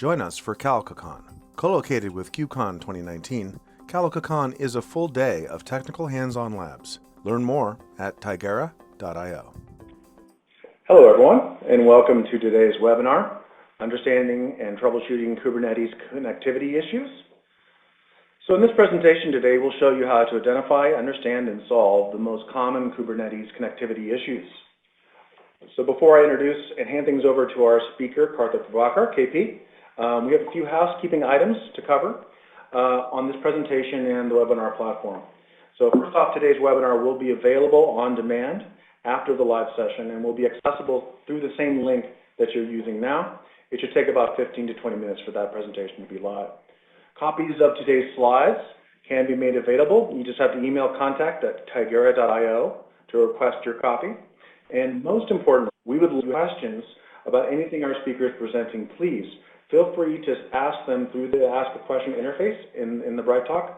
Join us for CalicoCon. Co-located with KubeCon 2019, CalicoCon is a full day of technical hands-on labs. Learn more at Tigera.io. Hello everyone, and welcome to today's webinar, Understanding and Troubleshooting Kubernetes Connectivity Issues. So in this presentation today, we'll show you how to identify, understand, and solve the most common Kubernetes connectivity issues. So before I introduce and hand things over to our speaker, Karthik Prabhakar, KP, we have a few housekeeping items to cover on this presentation and the webinar platform. So first off, today's webinar will be available on demand after the live session and will be accessible through the same link that you're using now. It should take about 15 to 20 minutes for that presentation to be live. Copies of today's slides can be made available. You just have to email contact@tigera.io to request your copy. And most importantly, we would like questions about anything our speaker is presenting. Please feel free to ask them through the Ask a Question interface in the BrightTalk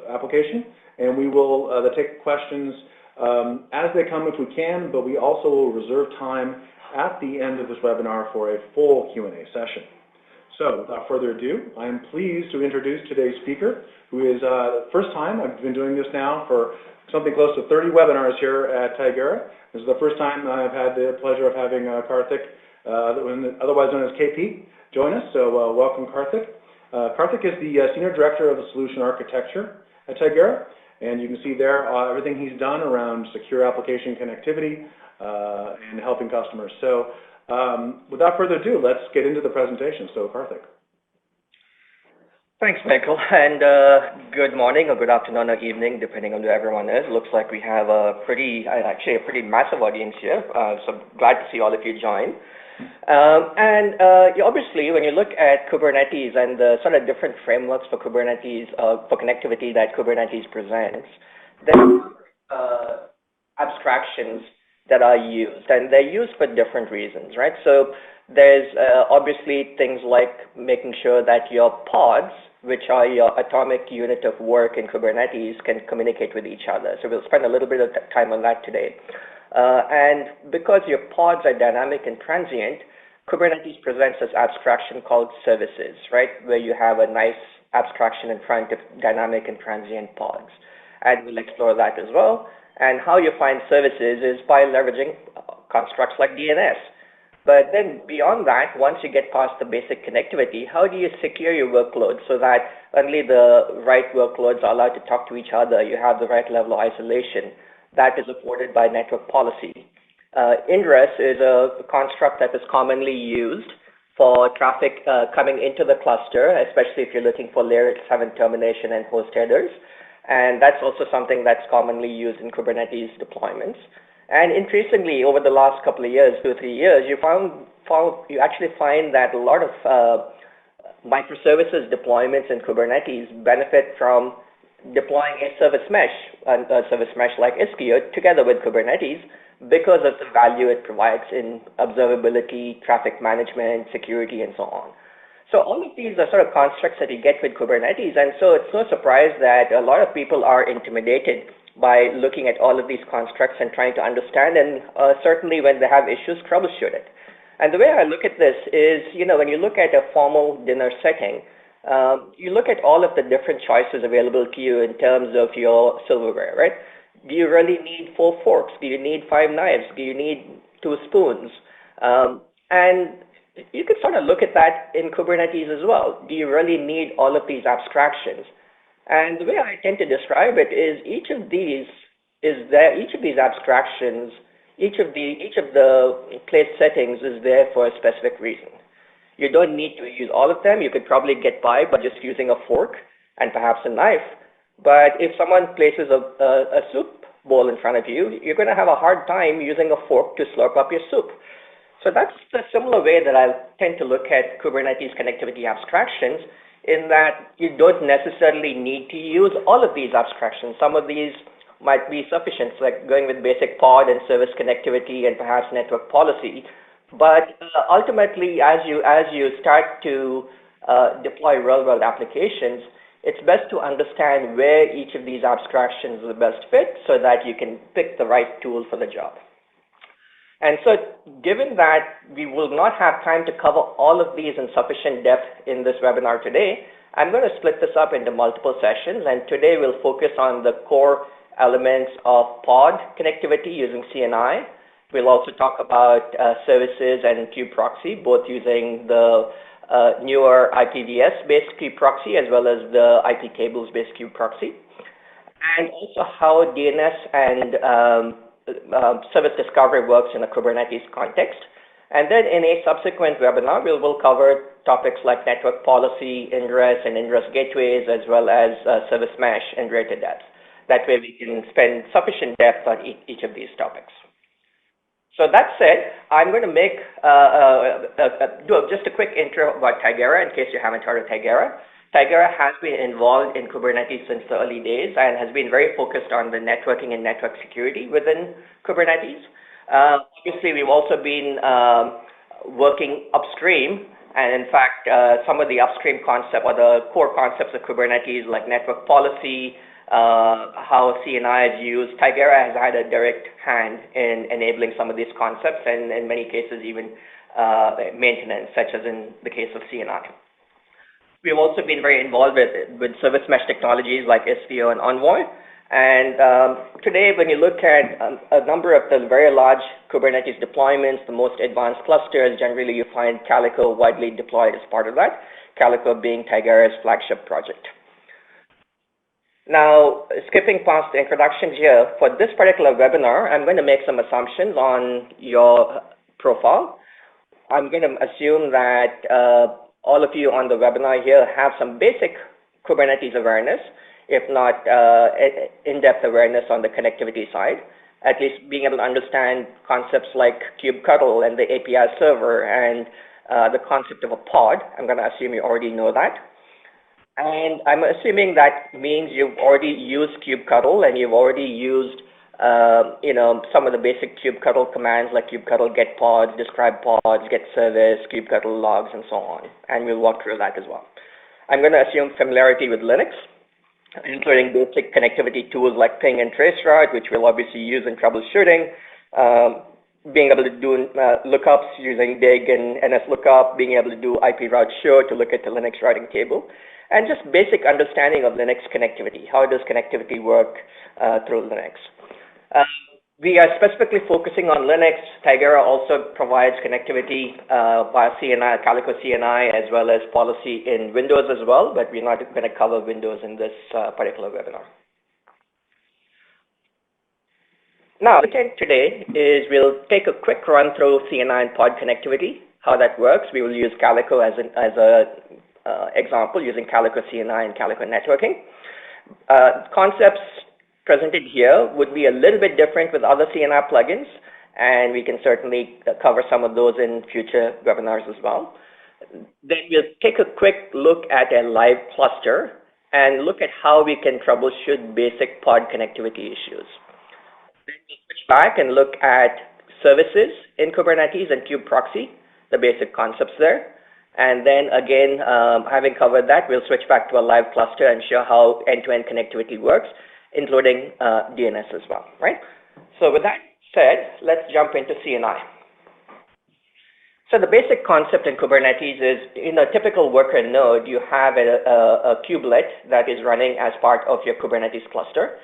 application, and we will take questions as they come if we can, but we also will reserve time at the end of this webinar for a full Q&A session. So without further ado, I am pleased to introduce today's speaker, who is first time. I've been doing this now for something close to 30 webinars here at Tigera. This is the first time I've had the pleasure of having Karthik, otherwise known as KP, join us. So welcome, Karthik. Karthik is the Senior Director of the Solution Architecture at Tigera, and you can see there everything he's done around secure application connectivity and helping customers. So without further ado, let's get into the presentation. So Karthik. Thanks, Michael, and good morning or good afternoon or evening, depending on who everyone is. Looks like we have actually a pretty massive audience here, so glad to see all of you join. Obviously, when you look at Kubernetes and the sort of different frameworks for Kubernetes, for connectivity that Kubernetes presents, there are abstractions that are used, and they're used for different reasons, right? So there's obviously things like making sure that your pods, which are your atomic unit of work in Kubernetes, can communicate with each other. So we'll spend a little bit of time on that today. And because your pods are dynamic and transient, Kubernetes presents this abstraction called services, right? Where you have a nice abstraction in front of dynamic and transient pods. And we'll explore that as well. And how you find services is by leveraging constructs like DNS. But then beyond that, once you get past the basic connectivity, how do you secure your workloads so that only the right workloads are allowed to talk to each other? You have the right level of isolation. That is afforded by network policy. Ingress is a construct that is commonly used for traffic coming into the cluster, especially if you're looking for layer 7 termination and host headers. And that's also something that's commonly used in Kubernetes deployments. And increasingly, over the last couple of years, 2 or 3 years, you actually find that a lot of microservices deployments in Kubernetes benefit from deploying a service mesh like Istio together with Kubernetes because of the value it provides in observability, traffic management, security, and so on. So all of these are sort of constructs that you get with Kubernetes, and so it's no surprise that a lot of people are intimidated by looking at all of these constructs and trying to understand, and certainly when they have issues, troubleshoot it. And the way I look at this is, when you look at a formal dinner setting, you look at all of the different choices available to you in terms of your silverware, right? Do you really need 4 forks? Do you need 5 knives? Do you need 2 spoons? And you can sort of look at that in Kubernetes as well. Do you really need all of these abstractions? And the way I tend to describe it is each of these abstractions, each of the place settings is there for a specific reason. You don't need to use all of them. You could probably get by just using a fork and perhaps a knife. But if someone places a soup bowl in front of you, you're going to have a hard time using a fork to slurp up your soup. So that's the similar way that I tend to look at Kubernetes connectivity abstractions, in that you don't necessarily need to use all of these abstractions. Some of these might be sufficient, like going with basic pod and service connectivity and perhaps network policy. But ultimately, as you start to deploy real-world applications, it's best to understand where each of these abstractions is the best fit so that you can pick the right tool for the job. And so given that we will not have time to cover all of these in sufficient depth in this webinar today, I'm going to split this up into multiple sessions, and today we'll focus on the core elements of pod connectivity using CNI. We'll also talk about services and KUBE-PROXY, both using the newer IPVS-based KUBE-PROXY as well as the IP cables-based KUBE-PROXY, and also how DNS and service discovery works in a Kubernetes context. And then in a subsequent webinar, we'll cover topics like network policy, ingress and ingress gateways, as well as service mesh and greater depth. That way we can spend sufficient depth on each of these topics. So that said, I'm going to make do just a quick intro about Tigera in case you haven't heard of Tigera. Tigera has been involved in Kubernetes since the early days and has been very focused on the networking and network security within Kubernetes. Obviously, we've also been working upstream, and in fact, some of the upstream concepts or the core concepts of Kubernetes like network policy, how CNI is used. Tigera has had a direct hand in enabling some of these concepts and in many cases even maintenance, such as in the case of CNI. We've also been very involved with service mesh technologies like Istio and Envoy. And today, when you look at a number of the very large Kubernetes deployments, the most advanced clusters, generally you find Calico widely deployed as part of that, Calico being Tigera's flagship project. Now, skipping past the introductions here, for this particular webinar, I'm going to make some assumptions on your profile. I'm going to assume that all of you on the webinar here have some basic Kubernetes awareness, if not in-depth awareness on the connectivity side, at least being able to understand concepts like kubectl and the API server and the concept of a pod. I'm going to assume you already know that. And I'm assuming that means you've already used kubectl and you've already used some of the basic kubectl commands like kubectl get pods, describe pods, get service, kubectl logs, and so on. And we'll walk through that as well. I'm going to assume familiarity with Linux, including basic connectivity tools like ping and traceroute, which we'll obviously use in troubleshooting, being able to do lookups using dig and NSLOOKUP, being able to do IP route show to look at the Linux routing table, and just basic understanding of Linux connectivity. How does connectivity work through Linux? We are specifically focusing on Linux. Tigera also provides connectivity via CNI, Calico CNI, as well as policy in Windows as well, but we're not going to cover Windows in this particular webinar. Now, the intent today is we'll take a quick run through CNI and pod connectivity, how that works. We will use Calico as an example, using Calico CNI and Calico networking. Concepts presented here would be a little bit different with other CNI plugins, and we can certainly cover some of those in future webinars as well. Then we'll take a quick look at a live cluster and look at how we can troubleshoot basic pod connectivity issues. Then we'll switch back and look at services in Kubernetes and KUBE-PROXY, the basic concepts there. And then again, having covered that, we'll switch back to a live cluster and show how end-to-end connectivity works, including DNS as well, right? So with that said, let's jump into CNI. So the basic concept in Kubernetes is, in a typical worker node, you have a kubelet that is running as part of your Kubernetes cluster.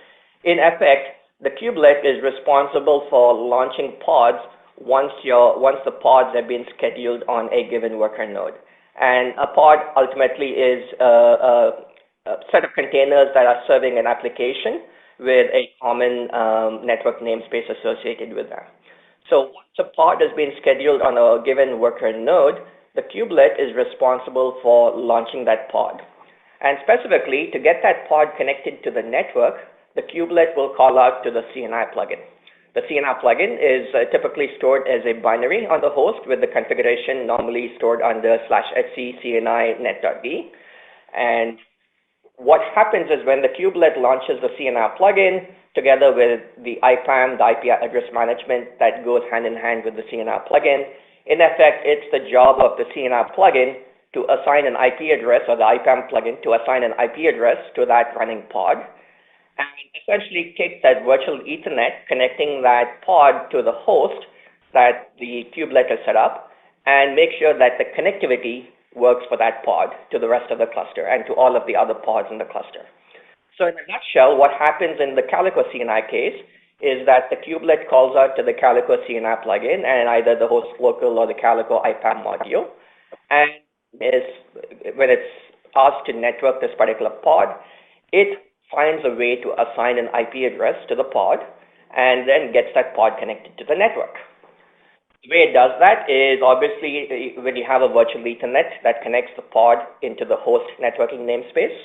In effect, the kubelet is responsible for launching pods once the pods have been scheduled on a given worker node. And a pod ultimately is a set of containers that are serving an application with a common network namespace associated with them. So once a pod has been scheduled on a given worker node, the kubelet is responsible for launching that pod. And specifically, to get that pod connected to the network, the kubelet will call out to the CNI plugin. The CNI plugin is typically stored as a binary on the host with the configuration normally stored under /etc CNI net.d. And what happens is when the kubelet launches the CNI plugin, together with the IPAM, the IP address management that goes hand in hand with the CNI plugin, in effect, it's the job of the CNI plugin to assign an IP address, or the IPAM plugin to assign an IP address to that running pod, and essentially take that virtual Ethernet connecting that pod to the host that the kubelet is set up and make sure that the connectivity works for that pod to the rest of the cluster and to all of the other pods in the cluster. So in a nutshell, what happens in the Calico CNI case is that the kubelet calls out to the Calico CNI plugin and either the host local or the Calico IPAM module. And when it's asked to network this particular pod, it finds a way to assign an IP address to the pod and then gets that pod connected to the network. The way it does that is obviously when you have a virtual Ethernet that connects the pod into the host networking namespace,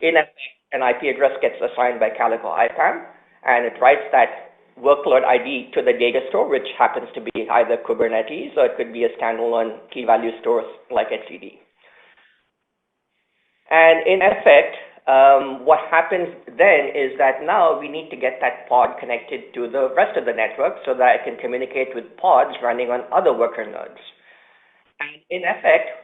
in effect, an IP address gets assigned by Calico IPAM, and it writes that workload ID to the data store, which happens to be either Kubernetes or it could be a standalone key value store like etcd. And in effect, what happens then is that now we need to get that pod connected to the rest of the network so that it can communicate with pods running on other worker nodes. And in effect,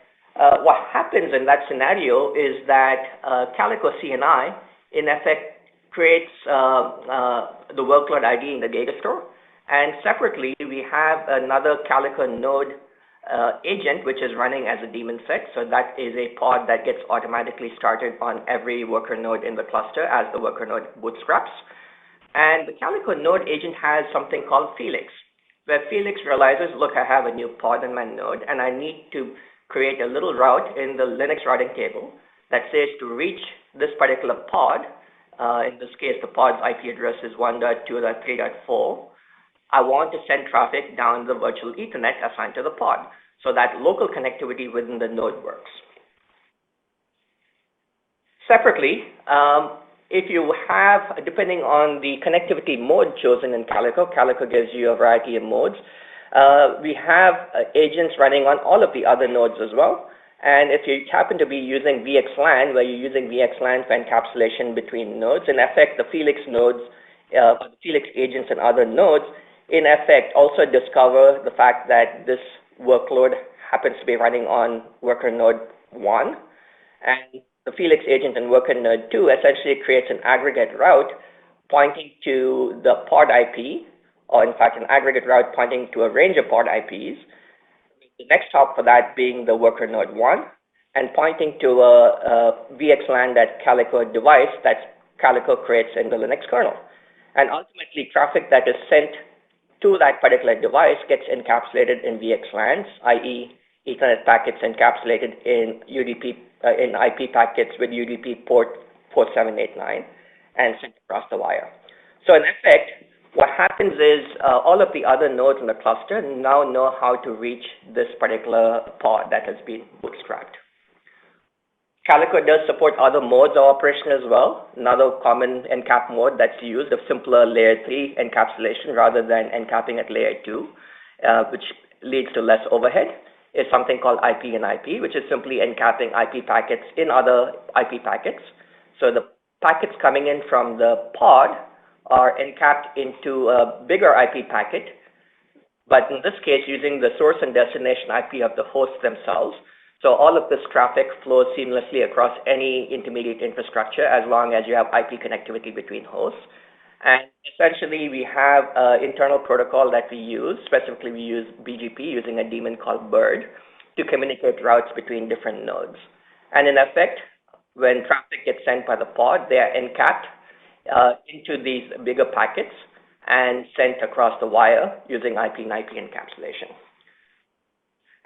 what happens in that scenario is that Calico CNI, in effect, creates the workload ID in the data store. And separately, we have another Calico node agent, which is running as a daemon set. So that is a pod that gets automatically started on every worker node in the cluster as the worker node bootstraps. And the Calico node agent has something called Felix, where Felix realizes, look, I have a new pod in my node, and I need to create a little route in the Linux routing table that says to reach this particular pod, in this case, the pod's IP address is 1.2.3.4, I want to send traffic down the virtual Ethernet assigned to the pod so that local connectivity within the node works. Separately, if you have, depending on the connectivity mode chosen in Calico, Calico gives you a variety of modes. We have agents running on all of the other nodes as well. And if you happen to be using VXLAN, where you're using VXLAN for encapsulation between nodes, in effect, the Felix nodes, the Felix agents and other nodes, in effect, also discover the fact that this workload happens to be running on worker node 1. And the Felix agent in worker node 2 essentially creates an aggregate route pointing to the pod IP, or in fact, an aggregate route pointing to a range of pod IPs. The next hop for that being the worker node 1, and pointing to a VXLAN that Calico device that Calico creates in the Linux kernel. And ultimately, traffic that is sent to that particular device gets encapsulated in VXLANs, i.e. Ethernet packets encapsulated in UDP, in IP packets with UDP port 4789 and sent across the wire. So in effect, what happens is all of the other nodes in the cluster now know how to reach this particular pod that has been bootstrapped. Calico does support other modes of operation as well. Another common encap mode that's used, a simpler layer 3 encapsulation rather than encapping at layer 2, which leads to less overhead, is something called IP and IP, which is simply encapping IP packets in other IP packets. So the packets coming in from the pod are encapped into a bigger IP packet, but in this case using the source and destination IP of the hosts themselves. So all of this traffic flows seamlessly across any intermediate infrastructure as long as you have IP connectivity between hosts. And essentially we have an internal protocol that we use. Specifically, we use BGP using a daemon called Bird to communicate routes between different nodes. And in effect, when traffic gets sent by the pod, they are encapped into these bigger packets and sent across the wire using IP and IP encapsulation.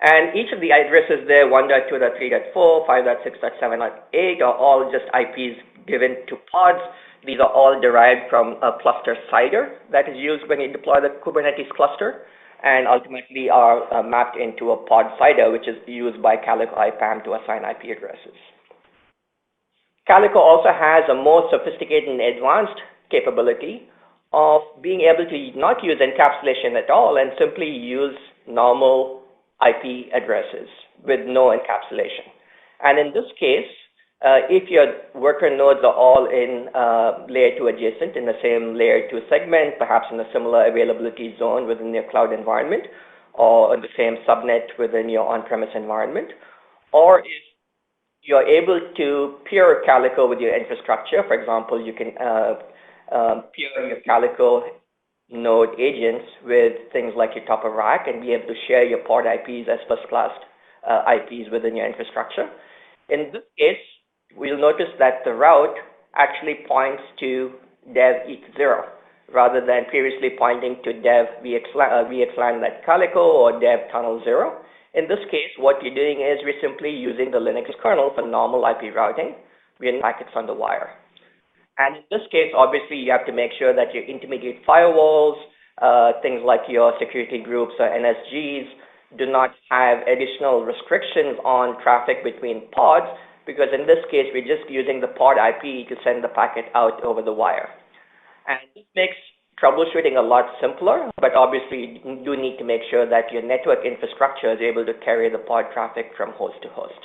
And each of the addresses there, 1.2.3.4, 5.6.7.8, are all just IPs given to pods. These are all derived from a cluster CIDR that is used when you deploy the Kubernetes cluster, and ultimately are mapped into a pod CIDR, which is used by Calico IPAM to assign IP addresses. Calico also has a more sophisticated and advanced capability of being able to not use encapsulation at all and simply use normal IP addresses with no encapsulation. And in this case, if your worker nodes are all in layer 2 adjacent in the same layer 2 segment, perhaps in a similar availability zone within your cloud environment, or in the same subnet within your on-premise environment, or if you're able to peer Calico with your infrastructure, for example, you can peer your Calico node agents with things like your top of rack and be able to share your pod IPs as first-class IPs within your infrastructure. In this case, we'll notice that the route actually points to dev ETH0 rather than previously pointing to dev VXLAN like Calico or dev tunnel 0. In this case, what you're doing is we're simply using the Linux kernel for normal IP routing via packets on the wire. And in this case, obviously, you have to make sure that your intermediate firewalls, things like your security groups or NSGs, do not have additional restrictions on traffic between pods, because in this case, we're just using the pod IP to send the packet out over the wire. And this makes troubleshooting a lot simpler, but obviously you do need to make sure that your network infrastructure is able to carry the pod traffic from host to host.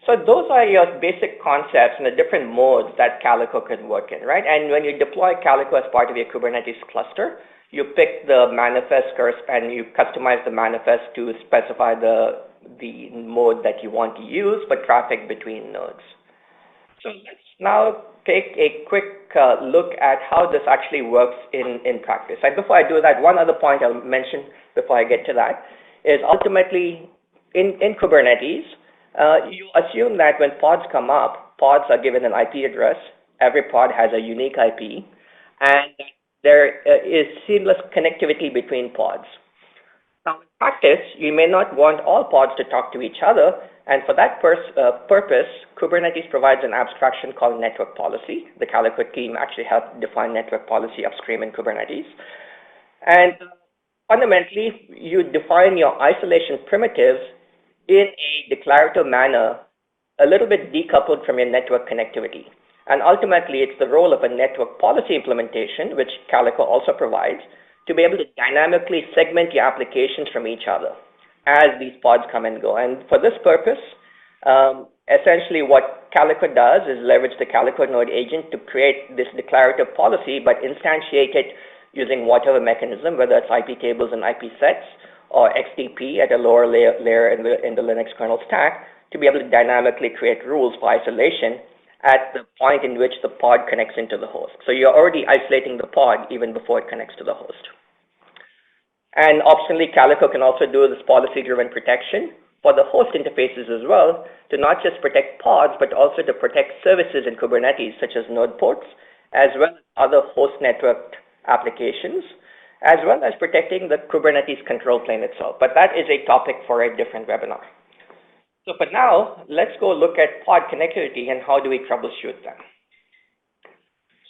So those are your basic concepts and the different modes that Calico can work in, right? And when you deploy Calico as part of your Kubernetes cluster, you pick the manifest and you customize the manifest to specify the mode that you want to use for traffic between nodes. So let's now take a quick look at how this actually works in practice. And before I do that, one other point I'll mention before I get to that is ultimately in Kubernetes, you assume that when pods come up, pods are given an IP address. Every pod has a unique IP, and there is seamless connectivity between pods. Now, in practice, you may not want all pods to talk to each other, and for that purpose, Kubernetes provides an abstraction called network policy. The Calico team actually helped define network policy upstream in Kubernetes. And fundamentally, you define your isolation primitives in a declarative manner, a little bit decoupled from your network connectivity. And ultimately, it's the role of a network policy implementation, which Calico also provides, to be able to dynamically segment your applications from each other as these pods come and go. And for this purpose, essentially what Calico does is leverage the Calico node agent to create this declarative policy, but instantiate it using whatever mechanism, whether it's IP tables and IP sets, or XDP at a lower layer in the Linux kernel stack, to be able to dynamically create rules for isolation at the point in which the pod connects into the host. So you're already isolating the pod even before it connects to the host. And optionally, Calico can also do this policy-driven protection for the host interfaces as well, to not just protect pods, but also to protect services in Kubernetes, such as node ports, as well as other host networked applications, as well as protecting the Kubernetes control plane itself. But that is a topic for a different webinar. So for now, let's go look at pod connectivity and how do we troubleshoot them.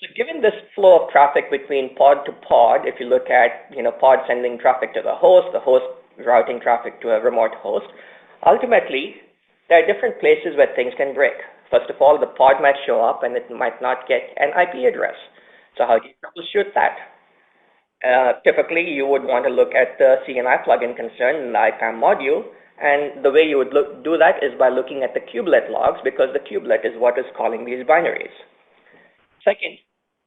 So given this flow of traffic between pod to pod, if you look at pod sending traffic to the host routing traffic to a remote host, ultimately, there are different places where things can break. First of all, the pod might show up and it might not get an IP address. So how do you troubleshoot that? Typically, you would want to look at the CNI plugin concern in the IPAM module, and the way you would do that is by looking at the kubelet logs, because the kubelet is what is calling these binaries. Second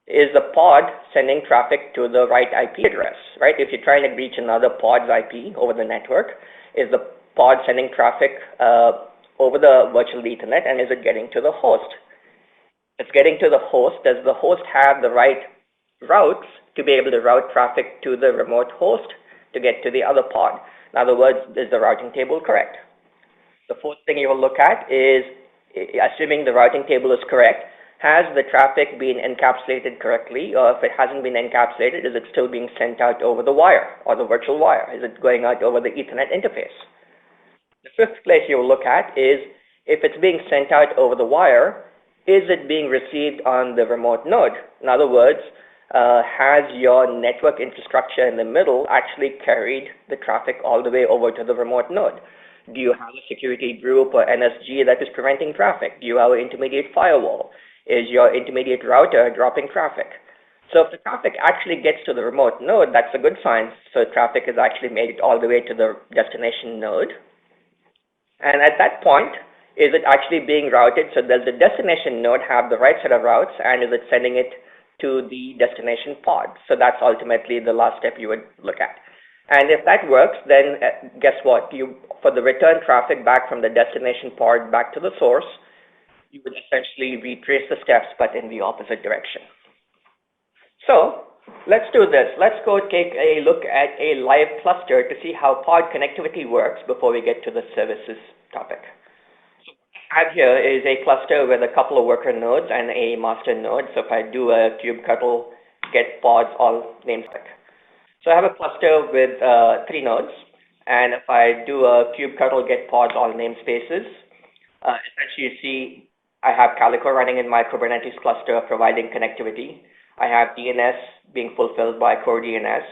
is the pod sending traffic to the right IP address, right? If you're trying to reach another pod's IP over the network, is the pod sending traffic over the virtual Ethernet, and is it getting to the host? It's getting to the host. Does the host have the right routes to be able to route traffic to the remote host to get to the other pod? In other words, is the routing table correct? The fourth thing you will look at is, assuming the routing table is correct, has the traffic been encapsulated correctly? Or if it hasn't been encapsulated, is it still being sent out over the wire or the virtual wire? Is it going out over the Ethernet interface? The fifth place you will look at is, if it's being sent out over the wire, is it being received on the remote node? In other words, has your network infrastructure in the middle actually carried the traffic all the way over to the remote node? Do you have a security group or NSG that is preventing traffic? Do you have an intermediate firewall? Is your intermediate router dropping traffic? So if the traffic actually gets to the remote node, that's a good sign. So traffic has actually made it all the way to the destination node. And at that point, is it actually being routed? So does the destination node have the right set of routes, and is it sending it to the destination pod? So that's ultimately the last step you would look at. And if that works, then guess what? For the return traffic back from the destination pod back to the source, you would essentially retrace the steps, but in the opposite direction. So Let's do this. Let's go take a look at a live cluster to see how pod connectivity works before we get to the services topic. So what I have here is a cluster with a couple of worker nodes and a master node. So if I do a kubectl get pods all namespace. So I have a cluster with 3 nodes, and if I do a kubectl get pods all namespaces, essentially you see I have Calico running in my Kubernetes cluster providing connectivity. I have DNS being fulfilled by CoreDNS,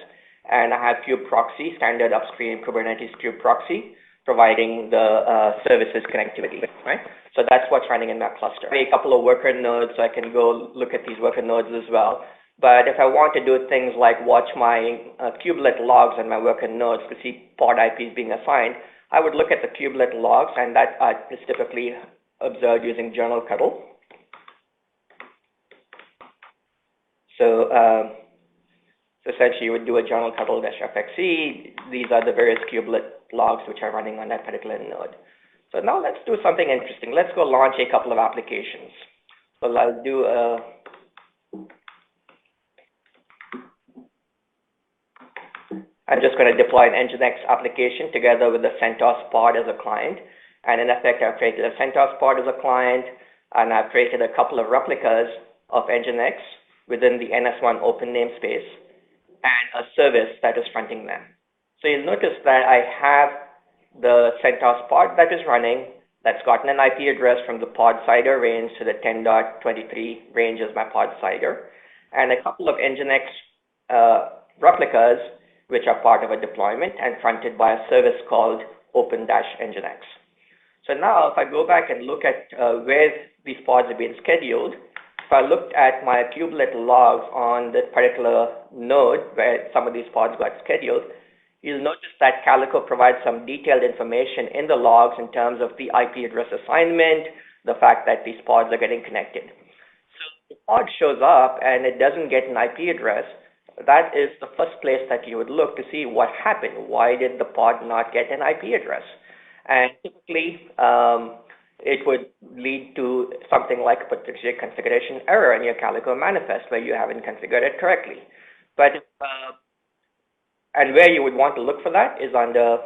and I have KUBE-PROXY, standard upstream Kubernetes KUBE-PROXY, providing the services connectivity, right? So that's what's running in that cluster. A couple of worker nodes, so I can go look at these worker nodes as well. But if I want to do things like watch my kubelet logs and my worker nodes to see pod IPs being assigned, I would look at the kubelet logs, and that is typically observed using journal-ctl. So, essentially you would do a journal-ctl-fxe. These are the various kubelet logs which are running on that particular node. So now let's do something interesting. Let's go launch a couple of applications. So I'll do a I'm just going to deploy an Nginx application together with the CentOS pod as a client. And in effect, I've created a CentOS pod as a client, and I've created a couple of replicas of Nginx within the NS1 open namespace and a service that is fronting them. So you'll notice that I have the CentOS pod that is running, that's gotten an IP address from the pod CIDR range to the 10.23 range as my pod CIDR, and a couple of Nginx replicas which are part of a deployment and fronted by a service called open-nginx. So now if I go back and look at where these pods have been scheduled, if I looked at my kubelet logs on this particular node where some of these pods got scheduled, you'll notice that Calico provides some detailed information in the logs in terms of the IP address assignment, the fact that these pods are getting connected. So if the pod shows up and it doesn't get an IP address, that is the first place that you would look to see what happened. Why did the pod not get an IP address? And typically, it would lead to something like a particular configuration error in your Calico manifest where you haven't configured it correctly. But and where you would want to look for that is under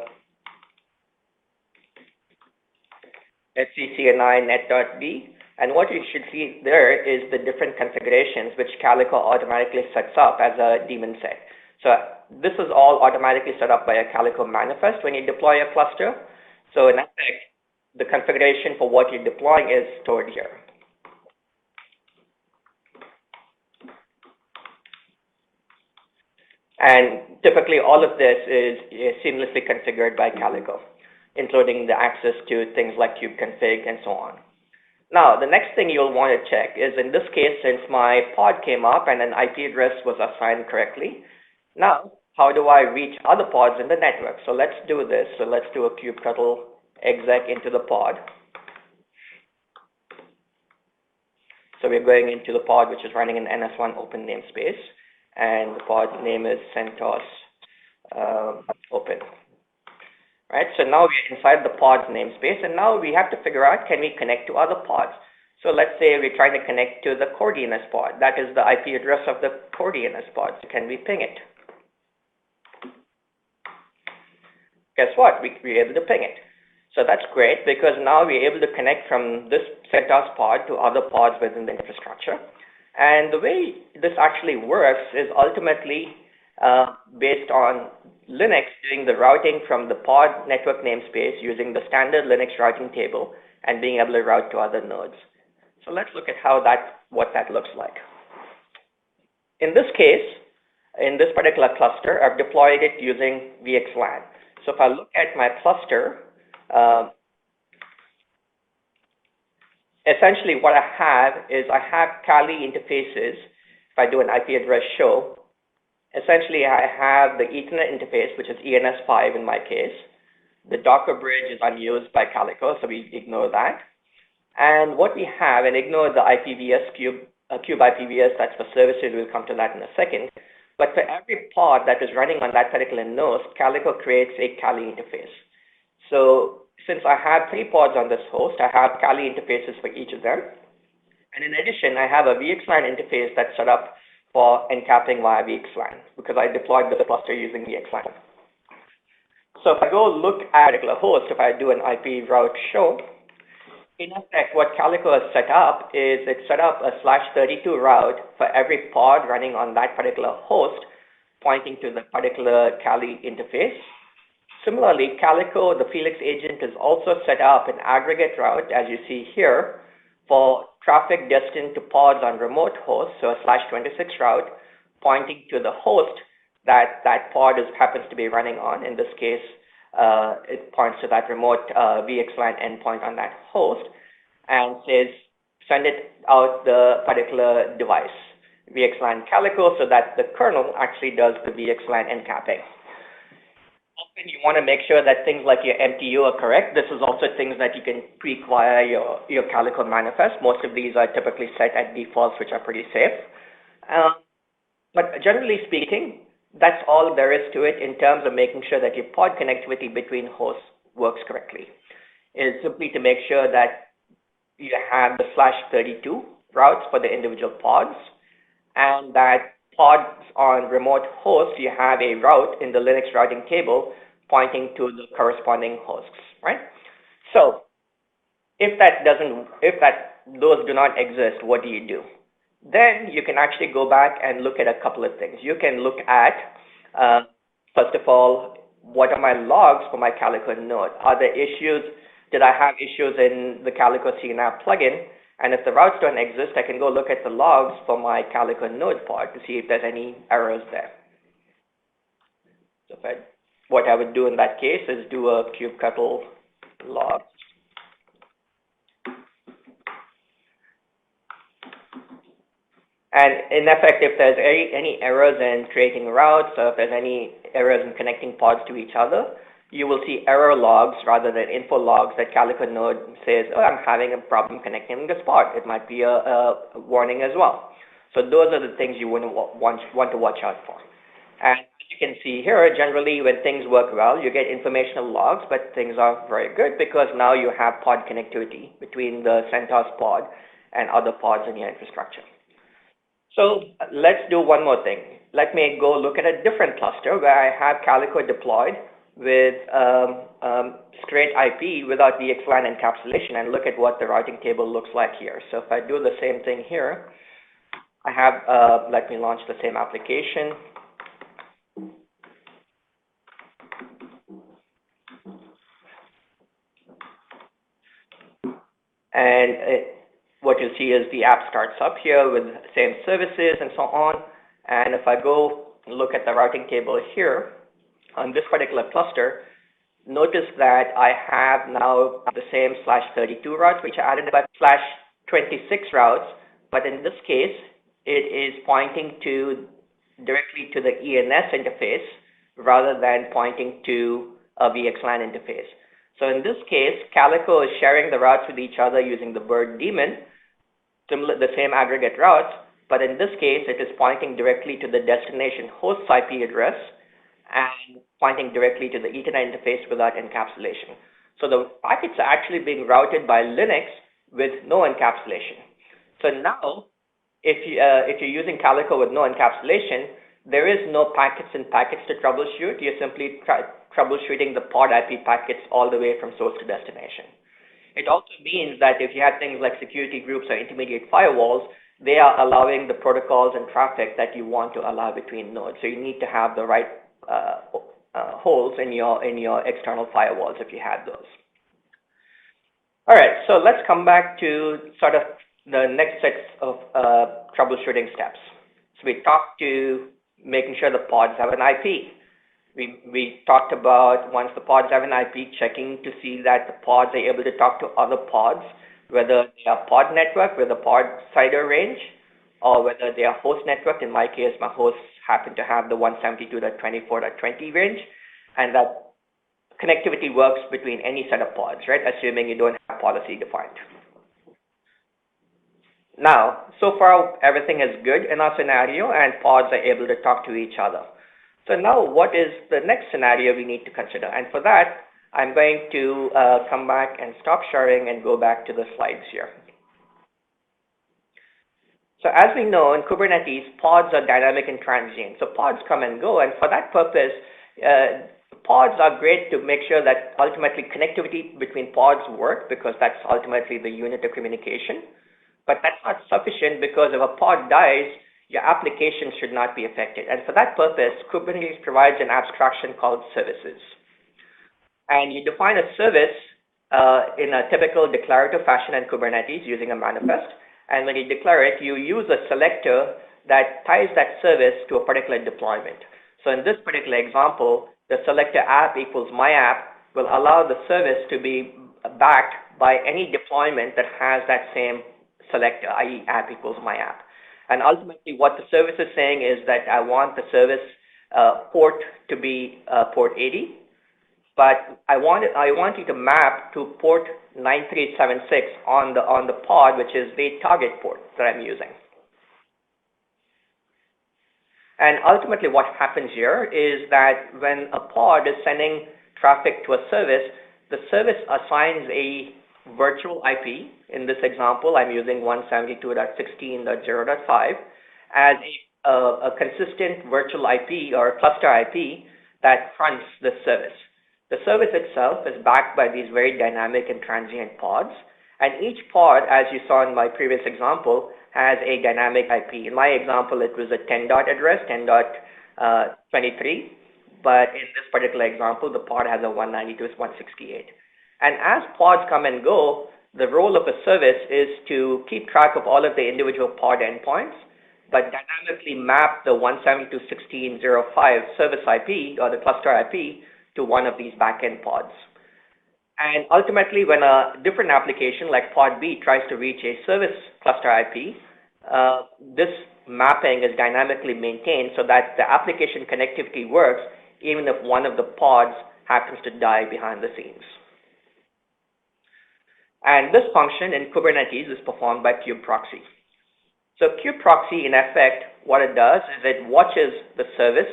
CNI net.d. And what you should see there is the different configurations which Calico automatically sets up as a daemon set. So this is all automatically set up by a Calico manifest when you deploy a cluster. So in effect, the configuration for what you're deploying is stored here. And typically all of this is seamlessly configured by Calico, including the access to things like kubeconfig and so on. Now, the next thing you'll want to check is, in this case, since my pod came up and an IP address was assigned correctly, now how do I reach other pods in the network? So let's do this. So let's do a kubectl exec into the pod. So we're going into the pod which is running in NS1 open namespace, and the pod name is CentOS open. Right, so now we're inside the pod's namespace, and now we have to figure out, can we connect to other pods? So let's say we're trying to connect to the CoreDNS pod. That is the IP address of the CoreDNS pod. So can we ping it? Guess what? We're able to ping it. So that's great, because now we're able to connect from this CentOS pod to other pods within the infrastructure. And the way this actually works is ultimately based on Linux doing the routing from the pod network namespace using the standard Linux routing table and being able to route to other nodes. So let's look at what that looks like. In this case, in this particular cluster, I've deployed it using VXLAN. So if I look at my cluster, essentially what I have is I have Kali interfaces. If I do an IP address show, essentially I have the Ethernet interface, which is ENS5 in my case. The Docker bridge is unused by Calico, so we ignore that. And what we have, and ignore the IPVS Kube IPVS, that's for services, we'll come to that in a second. But for every pod that is running on that particular node, Calico creates a Kali interface. So since I have 3 pods on this host, I have Kali interfaces for each of them. And in addition, I have a VXLAN interface that's set up for encapping via VXLAN because I deployed the cluster using VXLAN. So if I go look at a particular host, if I do an IP route show, in effect, what Calico has set up is it's set up a /32 route for every pod running on that particular host, pointing to the particular Kali interface. Similarly, Calico, the Felix agent, is also set up an aggregate route, as you see here, for traffic destined to pods on remote hosts, so a /26 route, pointing to the host that that pod happens to be running on. In this case, it points to that remote VXLAN endpoint on that host and says, send it out the particular device, VXLAN Calico, so that the kernel actually does the VXLAN encapping. Often you want to make sure that things like your MTU are correct. This is also things that you can tweak via your Calico manifest. Most of these are typically set at defaults, which are pretty safe. But generally speaking, that's all there is to it in terms of making sure that your pod connectivity between hosts works correctly. It is simply to make sure that you have the /32 routes for the individual pods, and that pods on remote hosts, you have a route in the Linux routing table pointing to the corresponding hosts, right? So if those do not exist, what do you do? Then you can actually go back and look at a couple of things. You can look at, first of all, what are my logs for my Calico node? Are there issues? Did I have issues in the Calico CNI plugin? And if the routes don't exist, I can go look at the logs for my Calico node pod to see if there's any errors there. So what I would do in that case is do a kubectl log. And in effect, if there's any errors in creating routes, or if there's any errors in connecting pods to each other, you will see error logs rather than info logs that Calico node says, oh, I'm having a problem connecting this pod. It might be a warning as well. So those are the things you want to watch out for. And you can see here, generally when things work well, you get informational logs, but things are very good because now you have pod connectivity between the CentOS pod and other pods in your infrastructure. So let's do one more thing. Let me go look at a different cluster where I have Calico deployed with straight IP without VXLAN encapsulation and look at what the routing table looks like here. So if I do the same thing here, I have, let me launch the same application. And what you'll see is the app starts up here with the same services and so on. And if I go look at the routing table here, on this particular cluster, notice that I have now the same /32 routes, which I added about /26 routes, but in this case, it is pointing directly to the ENS interface rather than pointing to a VXLAN interface. So in this case, Calico is sharing the routes with each other using the bird daemon, the same aggregate routes, but in this case, it is pointing directly to the destination host's IP address and pointing directly to the Ethernet interface without encapsulation. So the packets are actually being routed by Linux with no encapsulation. So now, if you're using Calico with no encapsulation, there is no packets and packets to troubleshoot. You're simply troubleshooting the pod IP packets all the way from source to destination. It also means that if you have things like security groups or intermediate firewalls, they are allowing the protocols and traffic that you want to allow between nodes. So you need to have the right holes in your external firewalls if you have those. All right, so let's come back to sort of the next set of troubleshooting steps. So we talked to making sure the pods have an IP. We talked about once the pods have an IP, checking to see that the pods are able to talk to other pods, whether they are pod network with a pod CIDR range, or whether they are host network. In my case, my hosts happen to have the 172.24.20 range, and that connectivity works between any set of pods, right? Assuming you don't have policy defined. Now, so far, everything is good in our scenario, and pods are able to talk to each other. So now, what is the next scenario we need to consider? And for that, I'm going to come back and stop sharing and go back to the slides here. So as we know, in Kubernetes, pods are dynamic and transient. So pods come and go, and for that purpose, pods are great to make sure that ultimately connectivity between pods work, because that's ultimately the unit of communication. But that's not sufficient, because if a pod dies, your application should not be affected. And for that purpose, Kubernetes provides an abstraction called services. And you define a service in a typical declarative fashion in Kubernetes using a manifest. And when you declare it, you use a selector that ties that service to a particular deployment. So in this particular example, the selector app equals my app will allow the service to be backed by any deployment that has that same selector, i.e. app equals my app. And ultimately what the service is saying is that I want the service port to be port 80, but I want you to map to port 9376 on the pod, which is the target port that I'm using. And ultimately what happens here is that when a pod is sending traffic to a service, the service assigns a virtual IP. In this example, I'm using 172.16.0.5 as a consistent virtual IP or cluster IP that fronts the service. The service itself is backed by these very dynamic and transient pods, and each pod, as you saw in my previous example, has a dynamic IP. In my example, it was a 10 dot address, 10.23, but in this particular example, the pod has a 192.168. And as pods come and go, the role of a service is to keep track of all of the individual pod endpoints, but dynamically map the 172.16.0.5 service IP or the cluster IP to one of these backend pods. And ultimately, when a different application like pod B tries to reach a service cluster IP, this mapping is dynamically maintained so that the application connectivity works even if one of the pods happens to die behind the scenes. And this function in Kubernetes is performed by KUBE-PROXY. So KUBE-PROXY, in effect, what it does is it watches the service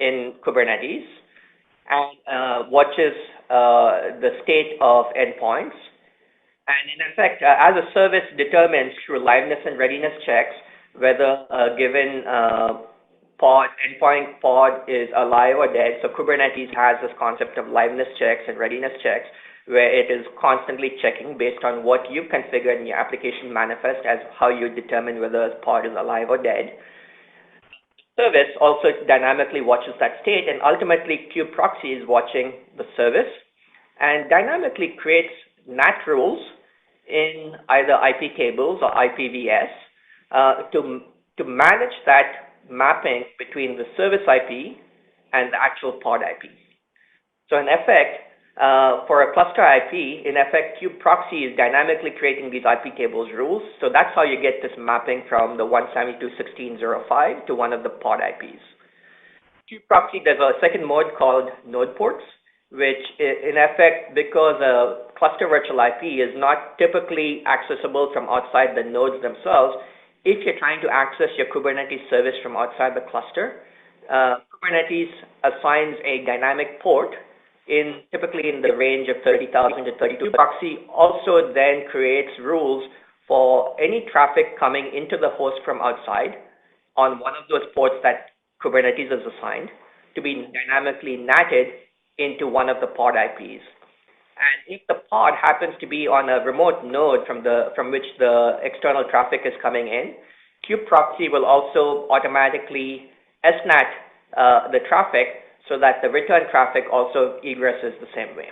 in Kubernetes and watches the state of endpoints. And in effect, as a service determines through liveness and readiness checks whether a given endpoint pod is alive or dead. So Kubernetes has this concept of liveness checks and readiness checks, where it is constantly checking based on what you configured in your application manifest as how you determine whether a pod is alive or dead. Service also dynamically watches that state, and ultimately KUBE-PROXY is watching the service and dynamically creates NAT rules in either IP tables or IPVS to manage that mapping between the service IP and the actual pod IP. So in effect, for a cluster IP, in effect, KUBE-PROXY is dynamically creating these IP tables rules. So that's how you get this mapping from the 172.16.0.5 to one of the pod IPs. KUBE-PROXY, there's a second mode called node ports, which in effect, because a cluster virtual IP is not typically accessible from outside the nodes themselves, if you're trying to access your Kubernetes service from outside the cluster, Kubernetes assigns a dynamic port typically in the range of 30,000 to 32. KUBE-PROXY also then creates rules for any traffic coming into the host from outside on one of those ports that Kubernetes has assigned to be dynamically natted into one of the pod IPs. And if the pod happens to be on a remote node from which the external traffic is coming in, KUBE-PROXY will also automatically SNAT the traffic so that the return traffic also egresses the same way.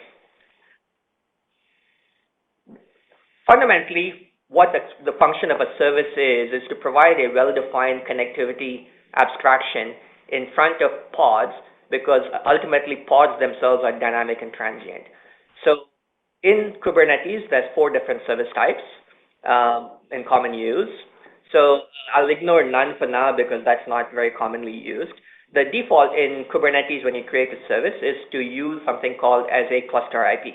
Fundamentally, what the function of a service is to provide a well-defined connectivity abstraction in front of pods, because ultimately pods themselves are dynamic and transient. So in Kubernetes, there's 4 different service types in common use. So I'll ignore none for now because that's not very commonly used. The default in Kubernetes when you create a service is to use something called as a cluster IP.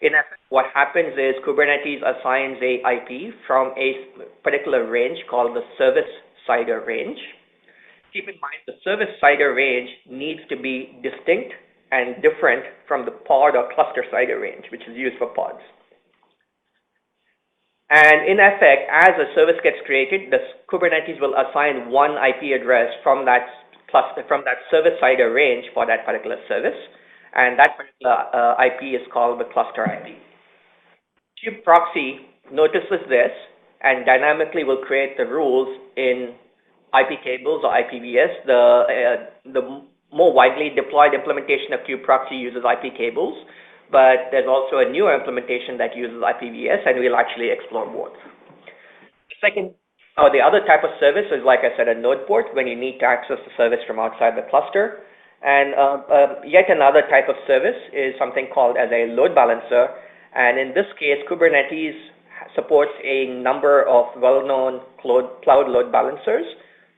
In effect, what happens is Kubernetes assigns a IP from a particular range called the service CIDR range. Keep in mind the service CIDR range needs to be distinct and different from the pod or cluster CIDR range, which is used for pods. And in effect, as a service gets created, the Kubernetes will assign one IP address from that service-side range for that particular service, and that particular IP is called the cluster IP. KUBE-PROXY notices this and dynamically will create the rules in IP tables or IPVS. The more widely deployed implementation of KUBE-PROXY uses IP tables, but there's also a newer implementation that uses IPVS, and we'll actually explore both. The other type of service is, like I said, a node port when you need to access the service from outside the cluster. And yet another type of service is something called as a load balancer. And in this case, Kubernetes supports a number of well-known cloud load balancers,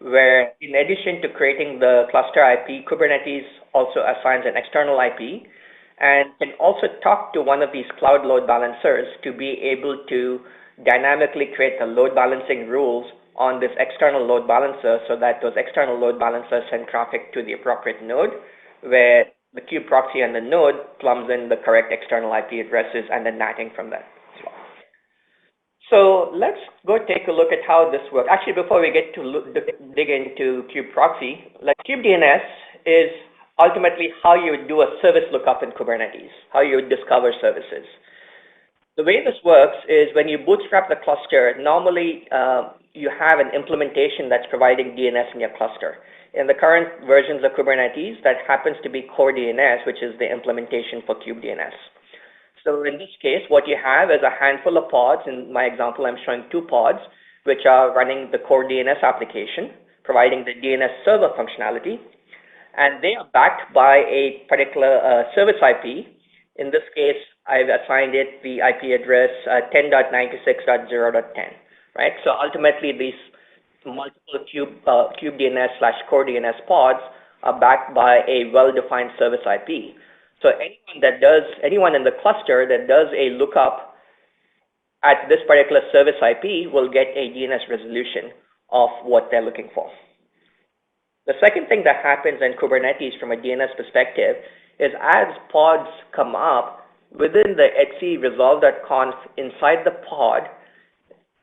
where in addition to creating the cluster IP, Kubernetes also assigns an external IP and can also talk to one of these cloud load balancers to be able to dynamically create the load balancing rules on this external load balancer so that those external load balancers send traffic to the appropriate node, where the KUBE-PROXY and the node plums in the correct external IP addresses and then NATing from that as well. So let's go take a look at how this works. Actually, before we get to dig into KUBE-PROXY, Kube-DNS is ultimately how you would do a service lookup in Kubernetes, how you would discover services. The way this works is when you bootstrap the cluster, normally you have an implementation that's providing DNS in your cluster. In the current versions of Kubernetes, that happens to be CoreDNS, which is the implementation for KUBE-DNS. So in this case, what you have is a handful of pods. In my example, I'm showing 2 pods, which are running the CoreDNS application, providing the DNS server functionality. And they are backed by a particular service IP. In this case, I've assigned it the IP address 10.96.0.10, right? So ultimately, these multiple KUBE-DNS/CoreDNS pods are backed by a well-defined service IP. So anyone in the cluster that does a lookup at this particular service IP will get a DNS resolution of what they're looking for. The second thing that happens in Kubernetes from a DNS perspective is as pods come up within the etc resolve.conf inside the pod,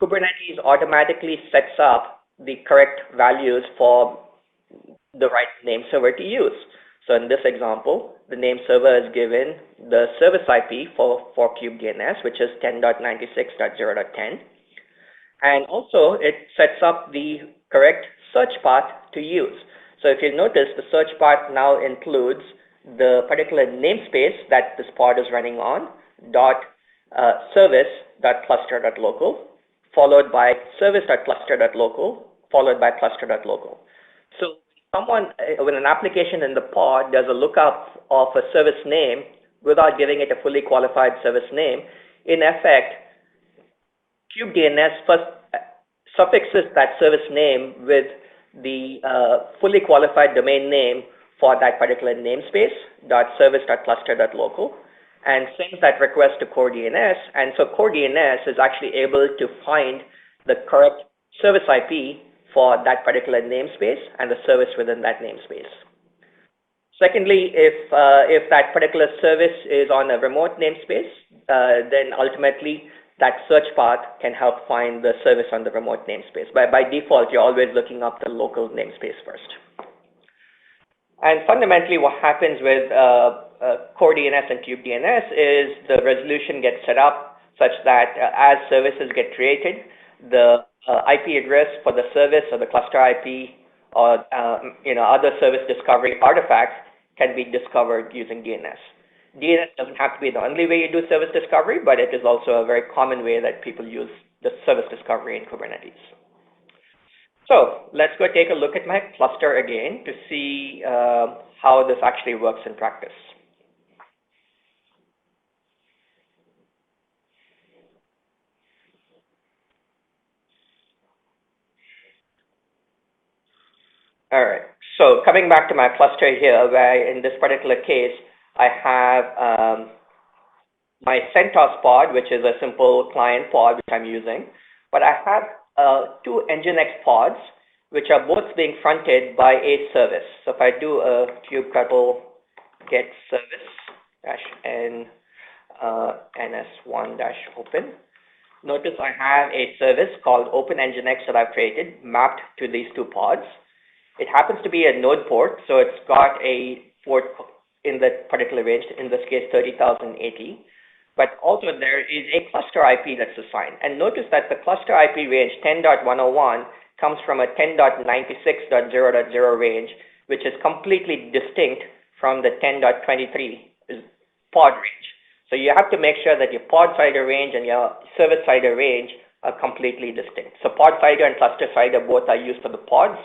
Kubernetes automatically sets up the correct values for the right name server to use. So in this example, the name server is given the service IP for KUBE-DNS, which is 10.96.0.10. And also, it sets up the correct search path to use. So if you notice, the search path now includes the particular namespace that this pod is running on, service.cluster.local, followed by service.cluster.local, followed by cluster.local. So when an application in the pod does a lookup of a service name without giving it a fully qualified service name, in effect, KUBE-DNS first suffixes that service name with the fully qualified domain name for that particular namespace, .service.cluster.local, and sends that request to CoreDNS. And so CoreDNS is actually able to find the correct service IP for that particular namespace and the service within that namespace. Secondly, if that particular service is on a remote namespace, then ultimately that search path can help find the service on the remote namespace. By default, you're always looking up the local namespace first. And fundamentally, what happens with CoreDNS and KUBE-DNS is the resolution gets set up such that as services get created, the IP address for the service or the cluster IP or other service discovery artifacts can be discovered using DNS. DNS doesn't have to be the only way you do service discovery, but it is also a very common way that people use the service discovery in Kubernetes. So let's go take a look at my cluster again to see how this actually works in practice. All right, so coming back to my cluster here, where in this particular case, I have my CentOS pod, which is a simple client pod, which I'm using, but I have 2 Nginx pods, which are both being fronted by a service. So if I do a kubectl get service -n ns1-open, Notice I have a service called OpenNGINX that I've created mapped to these two pods. It happens to be a node port, so it's got a port in that particular range, in this case 30,080. But also there is a cluster IP that's assigned. And notice that the cluster IP range 10.101 comes from a 10.96.0.0 range, which is completely distinct from the 10.23 pod range. So you have to make sure that your pod CIDR range and your service CIDR range are completely distinct. So pod CIDR and cluster CIDR both are used for the pods,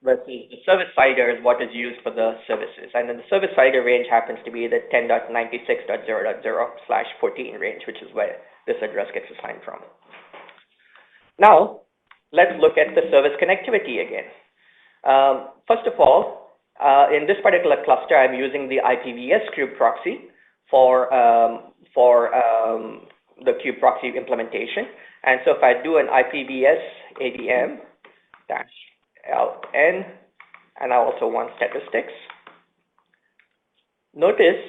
versus the service CIDR is what is used for the services. And then the service CIDR range happens to be the 10.96.0.0/14 range, which is where this address gets assigned from. Now, let's look at the service connectivity again. First of all, in this particular cluster, I'm using the IPVS KUBE-PROXY for the KUBE-PROXY implementation. And so if I do an IPVS ADM-LN, and I also want statistics, notice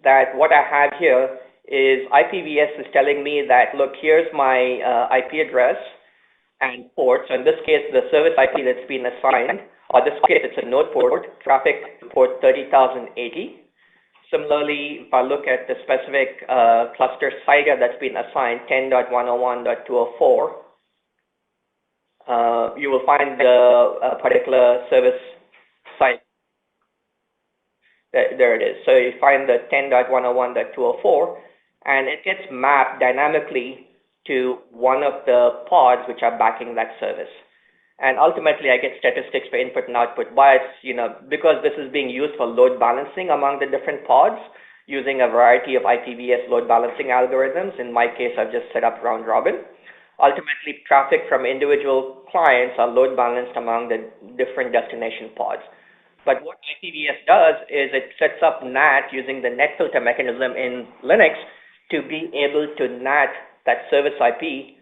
that what I have here is IPVS is telling me that, look, here's my IP address and port. So in this case, the service IP that's been assigned, or this case, it's a node port, traffic port 30,080. Similarly, if I look at the specific cluster CIDR that's been assigned, 10.101.204, you will find the particular service site. There it is. So you find the 10.101.204, and it gets mapped dynamically to one of the pods which are backing that service. And ultimately, I get statistics for input and output bytes, because this is being used for load balancing among the different pods using a variety of IPVS load balancing algorithms. In my case, I've just set up round robin. Ultimately, traffic from individual clients are load balanced among the different destination pods. But what IPVS does is it sets up NAT using the net filter mechanism in Linux to be able to NAT that service IP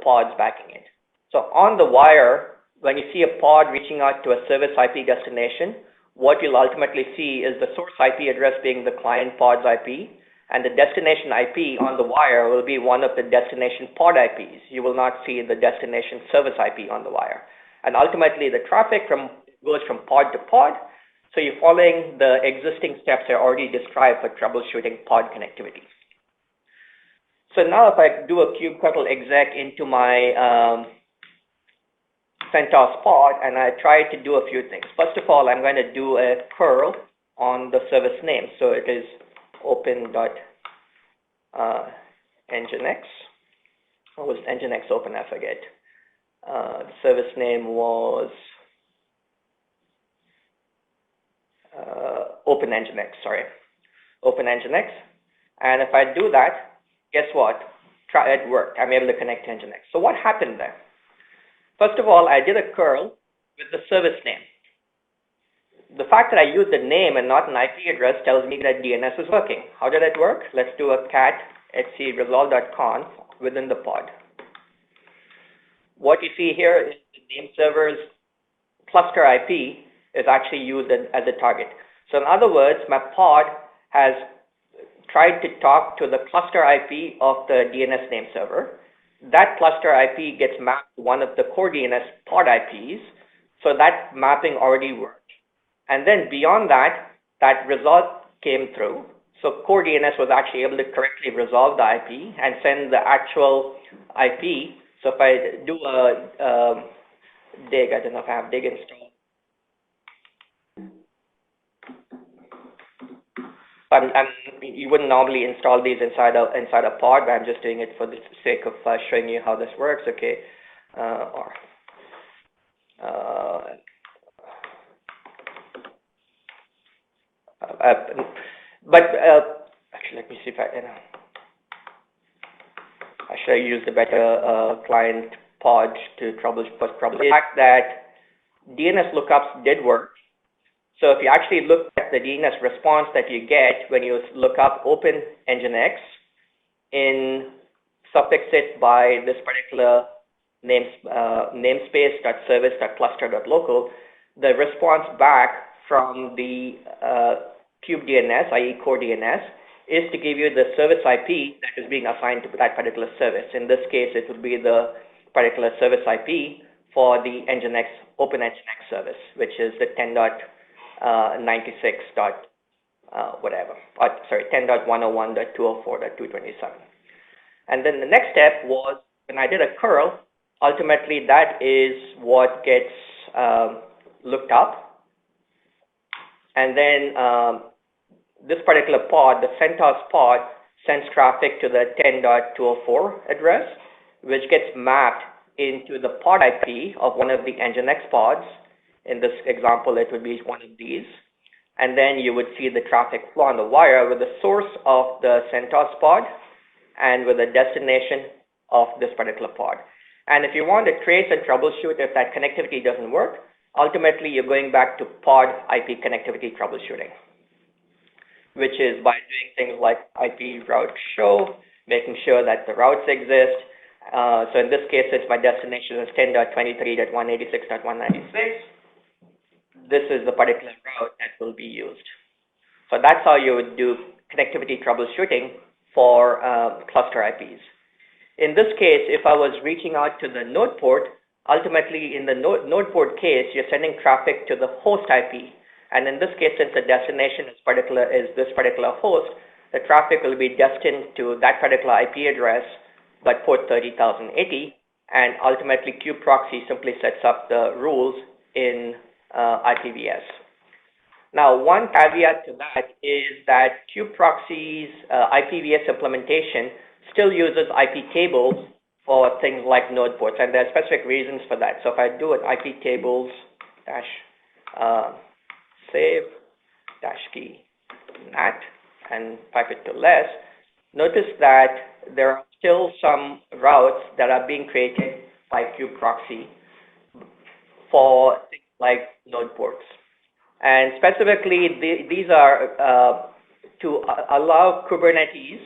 pods backing it. So on the wire, when you see a pod reaching out to a service IP destination, what you'll ultimately see is the source IP address being the client pod's IP, and the destination IP on the wire will be one of the destination pod IPs. You will not see the destination service IP on the wire. And ultimately, the traffic goes from pod to pod. So you're following the existing steps I already described for troubleshooting pod connectivity. So now if I do a kubectl exec into my CentOS pod, and I try to do a few things. First of all, I'm going to do a curl on the service name. So it is open.nginx. Or was nginx open? I forget. The service name was OpenNGINX, sorry. OpenNGINX. And if I do that, guess what? It worked. I'm able to connect to Nginx. So what happened there? First of all, I did a curl with the service name. The fact that I used the name and not an IP address tells me that DNS is working. How did it work? Let's do a cat etc resolve.conf within the pod. What you see here is the name server's cluster IP is actually used as a target. So in other words, my pod has tried to talk to the cluster IP of the DNS name server. That cluster IP gets mapped to one of the CoreDNS pod IPs. So that mapping already worked. And then beyond that, that result came through. So CoreDNS was actually able to correctly resolve the IP and send the actual IP. So if I do a dig, I don't know if I have dig installed. You wouldn't normally install these inside a pod, but I'm just doing it for the sake of showing you how this works. Okay, actually, let me see if I should use the better client pod to troubleshoot. The fact that DNS lookups did work. So if you actually look at the DNS response that you get when you look up OpenNGINX suffix it by this particular namespace.service.cluster.local, the response back from the KUBE-DNS, i.e. CoreDNS, is to give you the service IP that is being assigned to that particular service. In this case, it would be the particular service IP for the Nginx, Open Nginx service, which is the 10.96. Whatever, sorry, 10.101.204.227. And then the next step was when I did a curl, ultimately that is what gets looked up. And then this particular pod, the CentOS pod, sends traffic to the 10.204 address, which gets mapped into the pod IP of one of the Nginx pods. In this example, it would be one of these. And then you would see the traffic flow on the wire with the source of the CentOS pod and with the destination of this particular pod. And if you want to trace and troubleshoot if that connectivity doesn't work, ultimately you're going back to pod IP connectivity troubleshooting, which is by doing things like IP route show, making sure that the routes exist. So in this case, it's my destination is 10.23.186.196. This is the particular route that will be used. So that's how you would do connectivity troubleshooting for cluster IPs. In this case, if I was reaching out to the node port, ultimately in the node port case, you're sending traffic to the host IP. And in this case, since the destination is this particular host, the traffic will be destined to that particular IP address, but port 30,080. And ultimately, KUBE-PROXY simply sets up the rules in IPVS. Now, one caveat to that is that KUBE-PROXY's IPVS implementation still uses IP tables for things like node ports, and there are specific reasons for that. So if I do an IP tables save -key nat and pipe it to less, notice that there are still some routes that are being created by KUBE-PROXY for things like node ports. And specifically, these are to allow Kubernetes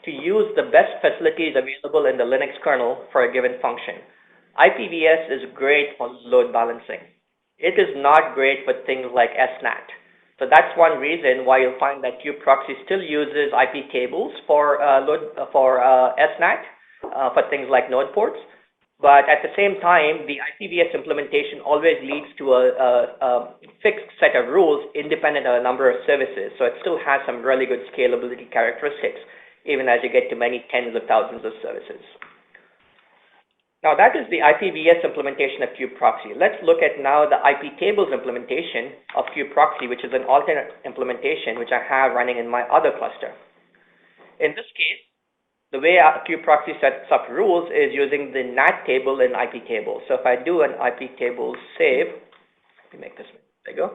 to use the best facilities available in the Linux kernel for a given function. IPVS is great for load balancing. It is not great for things like SNAT. So that's one reason why you'll find that KUBE-PROXY still uses IP tables for SNAT, for things like node ports. But at the same time, the IPVS implementation always leads to a fixed set of rules independent of a number of services. So it still has some really good scalability characteristics, even as you get to many tens of thousands of services. Now that is the IPVS implementation of KUBE-PROXY. Let's look at now the IP tables implementation of KUBE-PROXY, which is an alternate implementation which I have running in my other cluster. In this case, the way KUBE-PROXY sets up rules is using the NAT table in IP tables. So if I do an IP table save, let me make this bigger.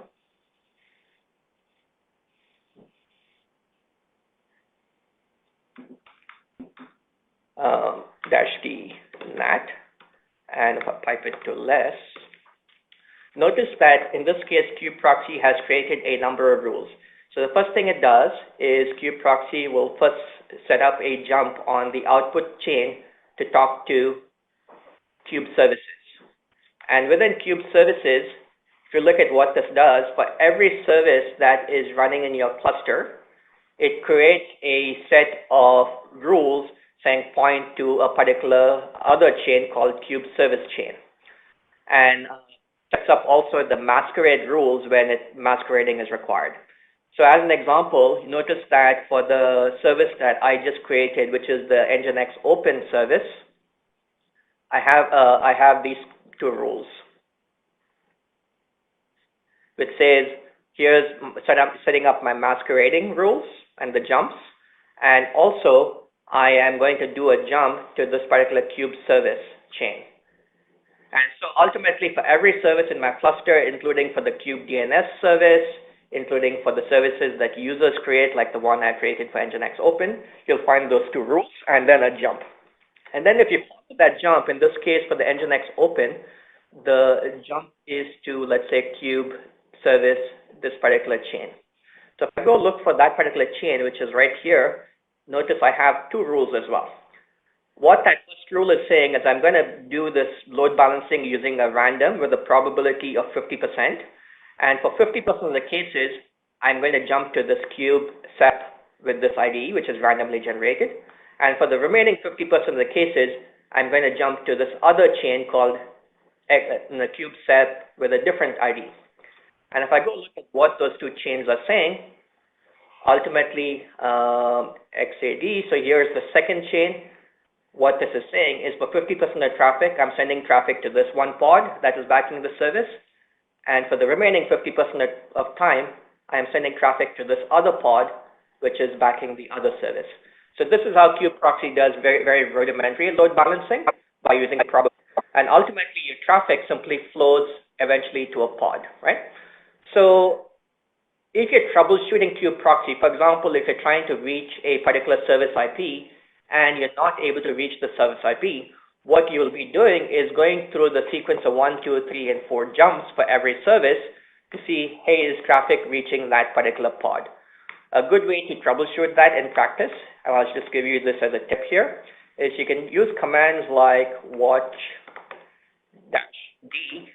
-d NAT, and if I pipe it to less, notice that in this case, KUBE-PROXY has created a number of rules. So the first thing it does is KUBE-PROXY will first set up a jump on the output chain to talk to Kube services. And within Kube services, if you look at what this does, for every service that is running in your cluster, it creates a set of rules saying point to a particular other chain called Kube service chain. And sets up also the masquerade rules when masquerading is required. So as an example, notice that for the service that I just created, which is the Nginx Open service, I have these two rules, which says here's setting up my masquerading rules and the jumps, and also I am going to do a jump to this particular Kube service chain. And so ultimately, for every service in my cluster, including for the Kube-DNS service, including for the services that users create, like the one I created for Nginx Open, you'll find those two rules and then a jump. And then if you follow that jump, in this case for the Nginx Open, the jump is to, let's say, Kube service, this particular chain. So if I go look for that particular chain, which is right here, notice I have two rules as well. What that first rule is saying is I'm going to do this load balancing using a random with a probability of 50%. And for 50% of the cases, I'm going to jump to this Kube SEP with this IDE, which is randomly generated. And for the remaining 50% of the cases, I'm going to jump to this other chain called the kube set with a different ID. And if I go look at what those two chains are saying, ultimately XAD, so here's the second chain. What this is saying is for 50% of traffic, I'm sending traffic to this one pod that is backing the service. And for the remaining 50% of time, I am sending traffic to this other pod, which is backing the other service. So this is how KUBE-PROXY does very, very rudimentary load balancing by using Prabhakar. And ultimately, your traffic simply flows eventually to a pod, right? So if you're troubleshooting KUBE-PROXY, for example, if you're trying to reach a particular service IP and you're not able to reach the service IP, what you'll be doing is going through the sequence of 1, 2, 3, and 4 jumps for every service to see, hey, is traffic reaching that particular pod? A good way to troubleshoot that in practice, and I'll just give you this as a tip here, is you can use commands like watch -d,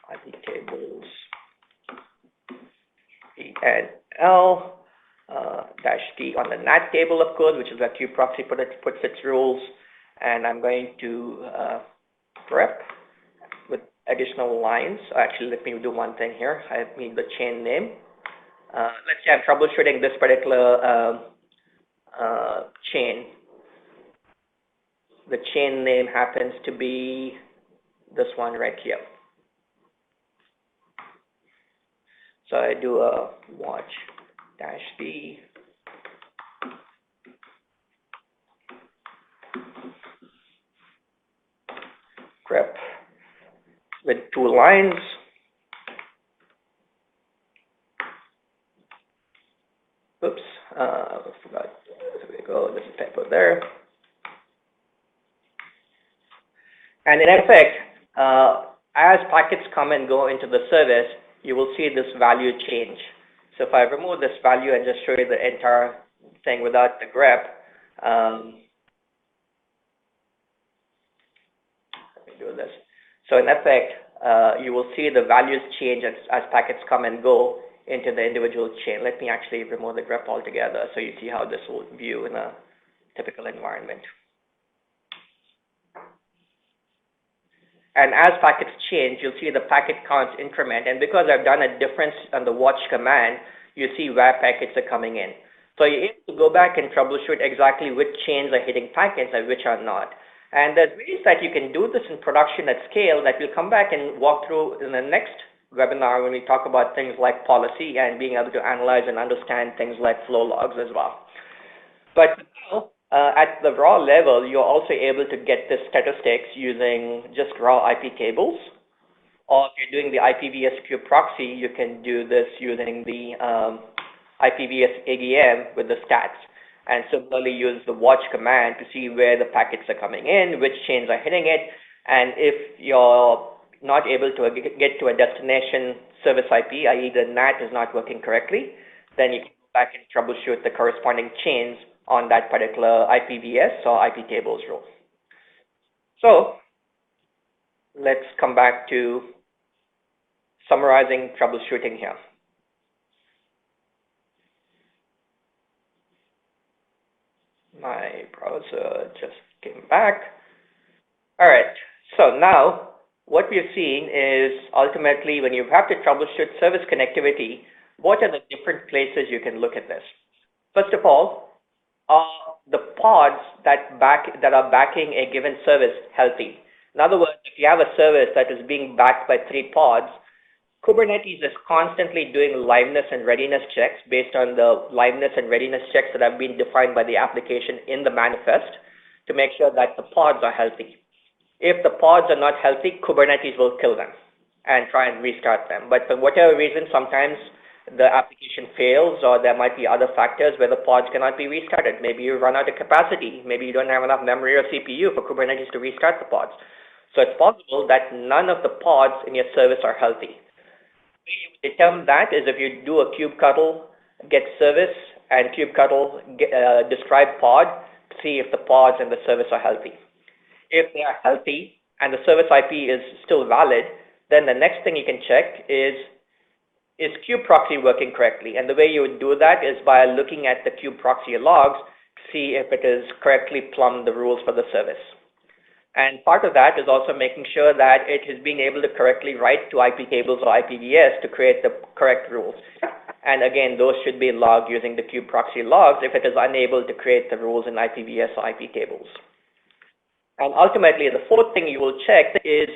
IP tables, ENL, -d on the NAT table, of course, which is where KUBE-PROXY puts its rules, and I'm going to grep with additional lines. Actually, let me do one thing here. I need the chain name. Let's say I'm troubleshooting this particular chain. The chain name happens to be this one right here. So I do a watch -d. Grep with 2 lines. Oops, I forgot. There we go. There's a typo there. And in effect, as packets come and go into the service, you will see this value change. So if I remove this value and just show you the entire thing without the grep, let me do this. So in effect, you will see the values change as packets come and go into the individual chain. Let me actually remove the grep altogether so you see how this will view in a typical environment. And as packets change, you'll see the packet counts increment. And because I've done a difference on the watch command, you see where packets are coming in. So you're able to go back and troubleshoot exactly which chains are hitting packets and which are not. And there's ways that you can do this in production at scale that we'll come back and walk through in the next webinar when we talk about things like policy and being able to analyze and understand things like flow logs as well. But now, at the raw level, you're also able to get the statistics using just raw IP tables. Or if you're doing the IPVS KUBE-PROXY, you can do this using the IPVS ADM with the stats. And similarly, use the watch command to see where the packets are coming in, which chains are hitting it. And if you're not able to get to a destination service IP, i.e. the NAT is not working correctly, then you can go back and troubleshoot the corresponding chains on that particular IPVS or IP tables rule. So let's come back to summarizing troubleshooting here. My browser just came back. All right, so now what we're seeing is ultimately when you have to troubleshoot service connectivity, what are the different places you can look at this? First of all, are the pods that are backing a given service healthy? In other words, if you have a service that is being backed by 3 pods, Kubernetes is constantly doing liveness and readiness checks based on the liveness and readiness checks that have been defined by the application in the manifest to make sure that the pods are healthy. If the pods are not healthy, Kubernetes will kill them and try and restart them. But for whatever reason, sometimes the application fails, or there might be other factors where the pods cannot be restarted. Maybe you run out of capacity. Maybe you don't have enough memory or CPU for Kubernetes to restart the pods. So it's possible that none of the pods in your service are healthy. The way you determine that is if you do a kubectl get service and kubectl describe pod to see if the pods in the service are healthy. If they are healthy and the service IP is still valid, then the next thing you can check is is KUBE-PROXY working correctly? And the way you would do that is by looking at the KUBE-PROXY logs to see if it is correctly plumbed the rules for the service. And part of that is also making sure that it is being able to correctly write to IP cables or IPVS to create the correct rules. And again, those should be logged using the KUBE-PROXY logs if it is unable to create the rules in IPVS or IP cables. And ultimately, the fourth thing you will check is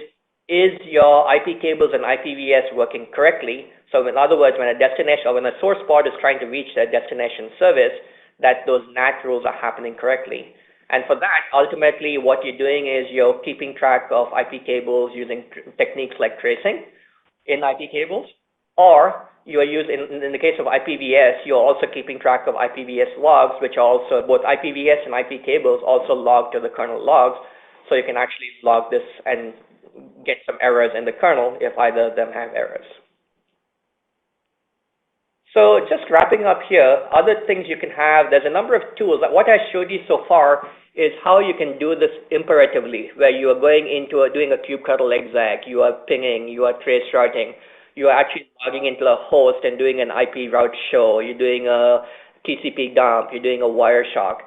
your IP cables and IPVS working correctly? So in other words, when a destination or when a source pod is trying to reach their destination service, that those NAT rules are happening correctly. And for that, ultimately, what you're doing is you're keeping track of IP cables using techniques like tracing in IP cables, or you are using, in the case of IPVS, you're also keeping track of IPVS logs, which are also both IPVS and IP cables also log to the kernel logs, so you can actually log this and get some errors in the kernel if either of them have errors. So just wrapping up here, other things you can have, there's a number of tools. What I showed you so far is how you can do this imperatively, where you are going into doing a kubectl exec, you are pinging, you are trace routing, you are actually logging into a host and doing an IP route show, you're doing a TCP dump, you're doing a Wireshark.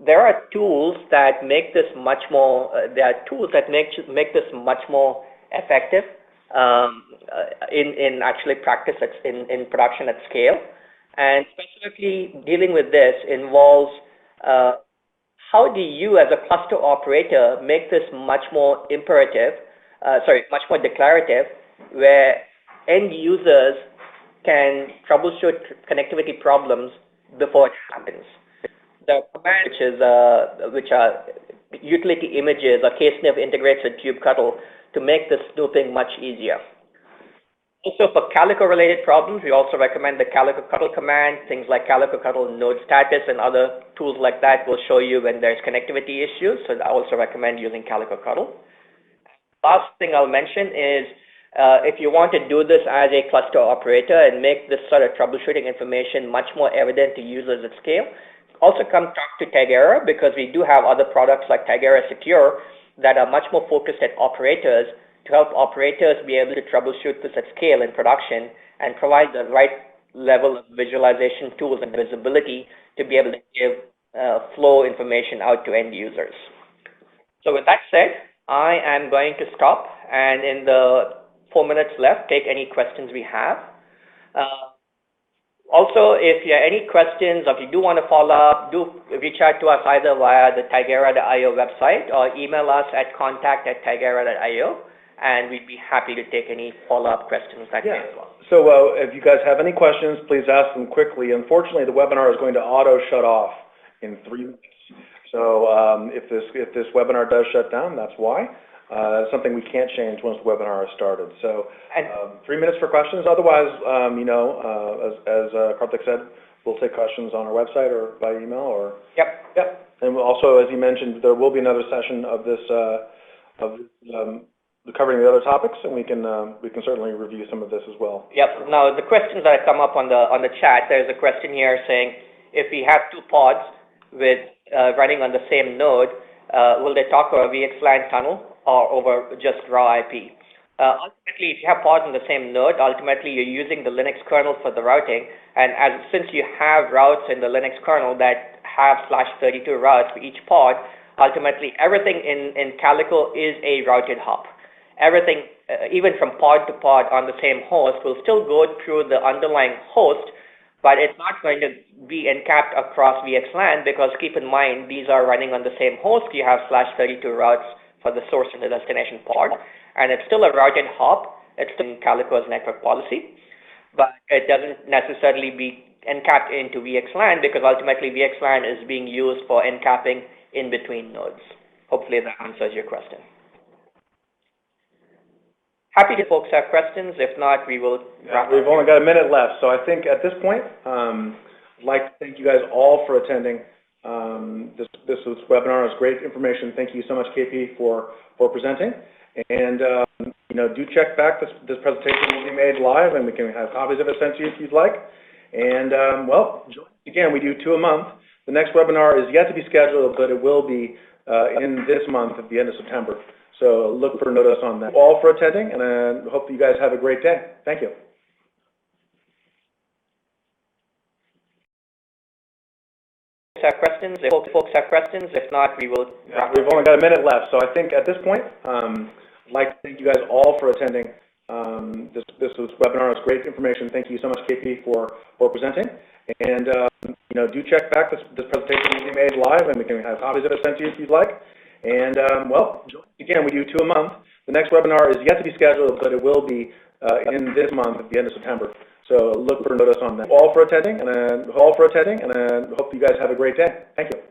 There are tools that make this much more, make this much more effective in actually practice in production at scale. And specifically dealing with this involves how do you as a cluster operator make this much more much more declarative, where end users can troubleshoot connectivity problems before it happens. The command, which are utility images or ksniff integrates with kubectl to make the snooping much easier. Also for Calico-related problems, we also recommend the Calico command. Things like Calico node status and other tools like that will show you when there's connectivity issues. So I also recommend using Calico. Last thing I'll mention is if you want to do this as a cluster operator and make this sort of troubleshooting information much more evident to users at scale, also come talk to Tigera, because we do have other products like Tigera Secure that are much more focused at operators to help operators be able to troubleshoot this at scale in production and provide the right level of visualization tools and visibility to be able to give flow information out to end users. So with that said, I am going to stop and in the 4 minutes left, take any questions we have. Also, if you have any questions, or if you do want to follow up, do reach out to us either via the Tigera.io website or email us at contact@tigera.io, and we'd be happy to take any follow-up questions that way as well. So if you guys have any questions, please ask them quickly. Unfortunately, the webinar is going to auto shut off in 3 minutes. So if this webinar does shut down, that's why. Something we can't change once the webinar is started. So 3 minutes for questions. Otherwise, as Karthik said, we'll take questions on our website or by email. Or Yep. And also, as you mentioned, there will be another session of this covering the other topics, and we can certainly review some of this as well. Yep. Now the questions that come up on the chat, there's a question here saying if we have 2 pods with running on the same node, will they talk over a VXLAN tunnel or over just raw IP? Ultimately, if you have pods on the same node, ultimately you're using the Linux kernel for the routing, and since you have routes in the Linux kernel that have /32 routes for each pod, ultimately everything in Calico is a routed hop. Everything, even from pod to pod on the same host, will still go through the underlying host, but it's not going to be encapped across VXLAN, because keep in mind, these are running on the same host. You have /32 routes for the source and the destination pod, and it's still a routed hop. It's still in Calico's network policy, but it doesn't necessarily be encapped into VXLAN, because ultimately VXLAN is being used for encapping in between nodes. Hopefully that answers your question. Happy to folks have questions. If not, we will wrap up. We've only got a minute left, so I think at this point, I'd like to thank you guys all for attending. This webinar is great information. Thank you so much, KP, for presenting. And do check back. This presentation will be made live, and we can have copies of it sent to you if you'd like. And well, again, we do 2 a month. The next webinar is yet to be scheduled, but it will be in this month at the end of September. So look for notice on that. All for attending, and I hope you guys have a great day. Thank you. questions if folks have questions. If not, we will wrap up. We've only got a minute left, so I think at this point, I'd like to thank you guys all for attending this webinar. It's great information. Thank you so much, KP, for presenting. And you know, do check back. This presentation will be made live, and we can have copies of it sent to you if you'd like. And well, again, we do 2 a month. The next webinar is yet to be scheduled, but it will be in this month at the end of September. So look for notice on that. All for attending, and hope you guys have a great day. Thank you.